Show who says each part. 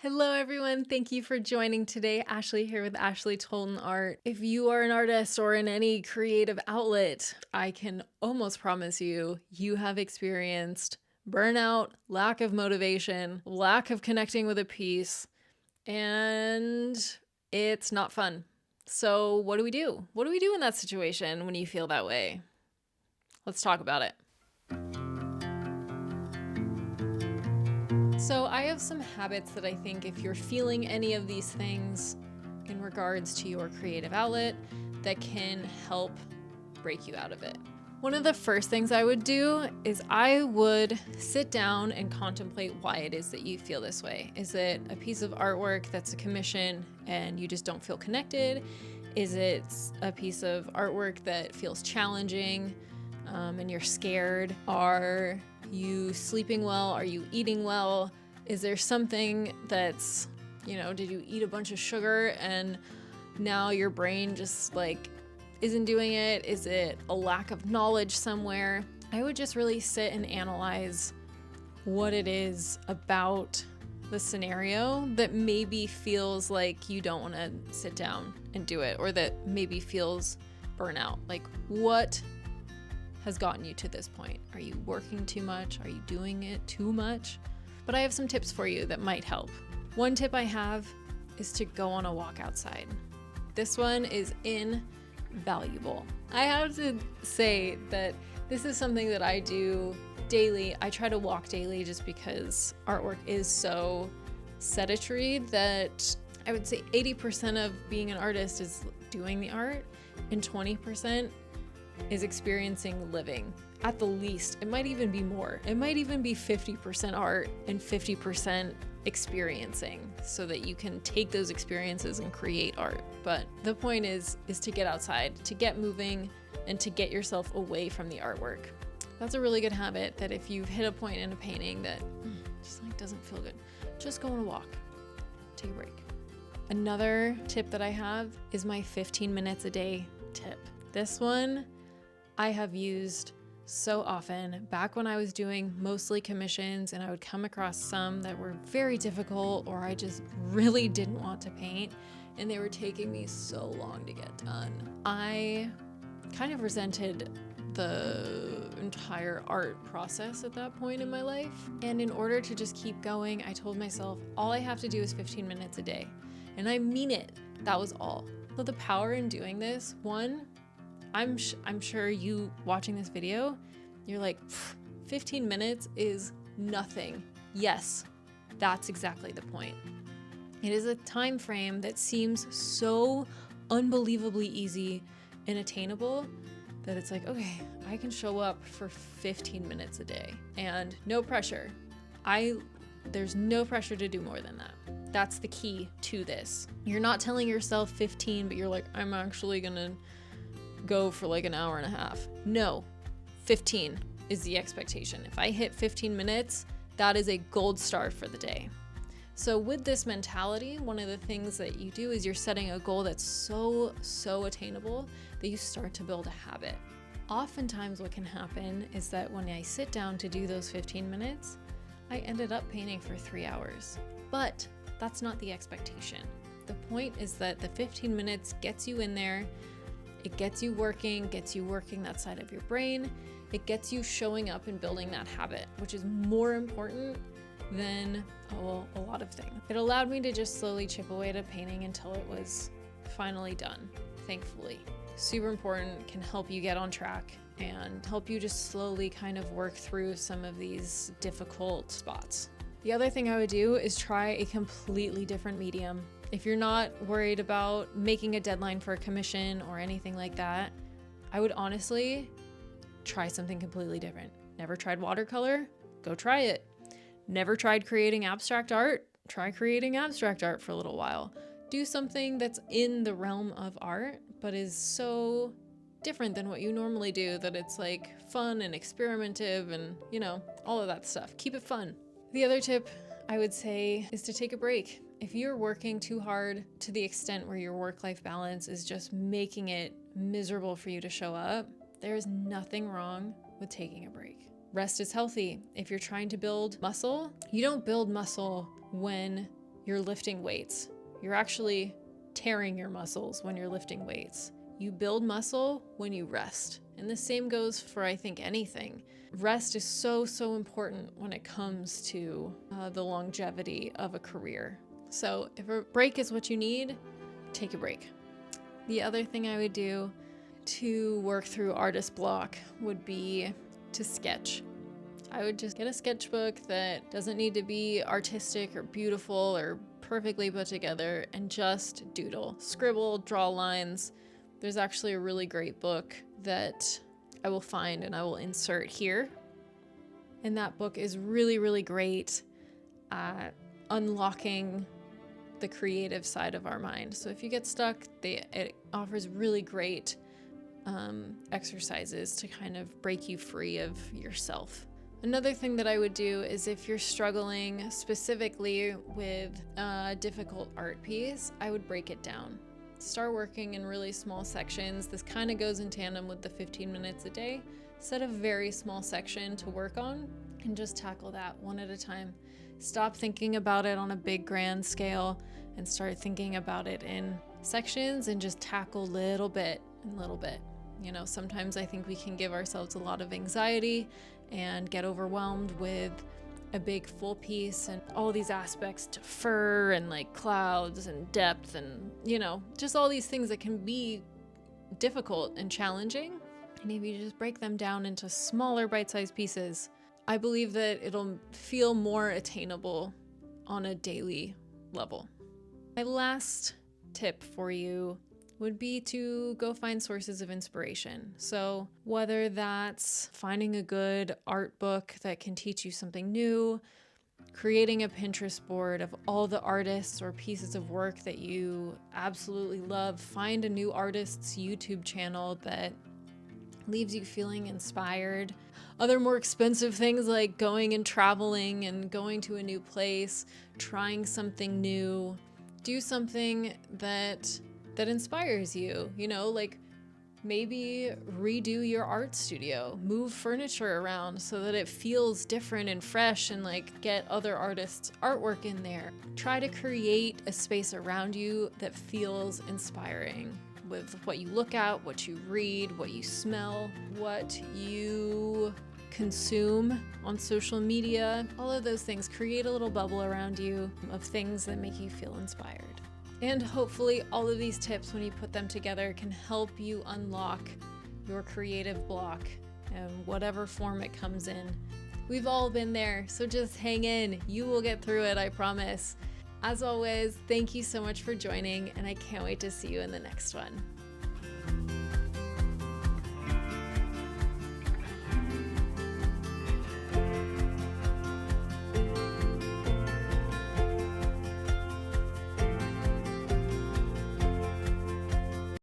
Speaker 1: Hello everyone, thank you for joining today. Ashley here with Ashley Tolton Art. If you are an artist or in any creative outlet, I can almost promise you, you have experienced burnout, lack of motivation, lack of connecting with a piece, and it's not fun. So what do we do? What do we do in that situation when you feel that way? Let's talk about it. So I have some habits that I think if you're feeling any of these things in regards to your creative outlet that can help break you out of it. One of the first things I would do is I would sit down and contemplate why it is that you feel this way. Is it a piece of artwork that's a commission and you just don't feel connected? Is it a piece of artwork that feels challenging and you're scared? Are you sleeping well? Are you eating well? Is there something that's, did you eat a bunch of sugar and now your brain just isn't doing it? Is it a lack of knowledge somewhere? I would just really sit and analyze what it is about the scenario that maybe feels like you don't want to sit down and do it, or that maybe feels burnout. Like, what has gotten you to this point? Are you working too much? Are you doing it too much? But I have some tips for you that might help. One tip I have is to go on a walk outside. This one is invaluable. I have to say that this is something that I do daily. I try to walk daily just because artwork is so sedentary that I would say 80% of being an artist is doing the art and 20% is experiencing living. At the least, it might even be more. It might even be 50% art and 50% experiencing, so that you can take those experiences and create art. But the point is to get outside, to get moving, and to get yourself away from the artwork. That's a really good habit that if you've hit a point in a painting that just doesn't feel good, just go on a walk, take a break. Another tip that I have is my 15 minutes a day tip. This one I have used so often back when I was doing mostly commissions, and I would come across some that were very difficult or I just really didn't want to paint and they were taking me so long to get done. I kind of resented the entire art process at that point in my life. And in order to just keep going, I told myself, all I have to do is 15 minutes a day. And I mean it. That was all. But the power in doing this, one, I'm sure you watching this video, you're like, 15 minutes is nothing. Yes, that's exactly the point. It is a time frame that seems so unbelievably easy and attainable that it's like, okay, I can show up for 15 minutes a day and no pressure. There's no pressure to do more than that. That's the key to this. You're not telling yourself 15, but you're like, I'm actually gonna go for like an hour and a half. No, 15 is the expectation. If I hit 15 minutes, that is a gold star for the day. So with this mentality, one of the things that you do is you're setting a goal that's so attainable that you start to build a habit. Oftentimes what can happen is that when I sit down to do those 15 minutes, I ended up painting for 3 hours. But that's not the expectation. The point is that the 15 minutes gets you in there. It gets you working that side of your brain. It gets you showing up and building that habit, which is more important than a lot of things. It allowed me to just slowly chip away at a painting until it was finally done, thankfully. Super important, can help you get on track and help you just slowly kind of work through some of these difficult spots. The other thing I would do is try a completely different medium. If you're not worried about making a deadline for a commission or anything like that, I would honestly try something completely different. Never tried watercolor? Go try it. Never tried creating abstract art? Try creating abstract art for a little while. Do something that's in the realm of art, but is so different than what you normally do that it's like fun and experimentative and, all of that stuff. Keep it fun. The other tip I would say is to take a break. If you're working too hard to the extent where your work-life balance is just making it miserable for you to show up, there is nothing wrong with taking a break. Rest is healthy. If you're trying to build muscle, you don't build muscle when you're lifting weights. You're actually tearing your muscles when you're lifting weights. You build muscle when you rest. And the same goes for, I think, anything. Rest is so, so important when it comes to the longevity of a career. So if a break is what you need, take a break. The other thing I would do to work through artist block would be to sketch. I would just get a sketchbook that doesn't need to be artistic or beautiful or perfectly put together and just doodle, scribble, draw lines. There's actually a really great book that I will find and I will insert here. And that book is really, really great at unlocking the creative side of our mind. So if you get stuck, it offers really great exercises to kind of break you free of yourself. Another thing that I would do is if you're struggling specifically with a difficult art piece, I would break it down. Start working in really small sections. This kind of goes in tandem with the 15 minutes a day. Set a very small section to work on and just tackle that one at a time. Stop thinking about it on a big grand scale and start thinking about it in sections and just tackle little bit and little bit. You know, sometimes I think we can give ourselves a lot of anxiety and get overwhelmed with a big full piece and all these aspects to fur and like clouds and depth and, you know, just all these things that can be difficult and challenging. And if you just break them down into smaller bite-sized pieces, I believe that it'll feel more attainable on a daily level. My last tip for you would be to go find sources of inspiration. So whether that's finding a good art book that can teach you something new, creating a Pinterest board of all the artists or pieces of work that you absolutely love, find a new artist's YouTube channel that leaves you feeling inspired. Other more expensive things like going and traveling and going to a new place, trying something new, do something that inspires you, you know, like maybe redo your art studio, move furniture around so that it feels different and fresh and like get other artists' artwork in there. Try to create a space around you that feels inspiring with what you look at, what you read, what you smell, what you consume on social media, all of those things. Create a little bubble around you of things that make you feel inspired. And hopefully all of these tips, when you put them together, can help you unlock your creative block in whatever form it comes in. We've all been there, so just hang in. You will get through it, I promise. As always, thank you so much for joining, and I can't wait to see you in the next one.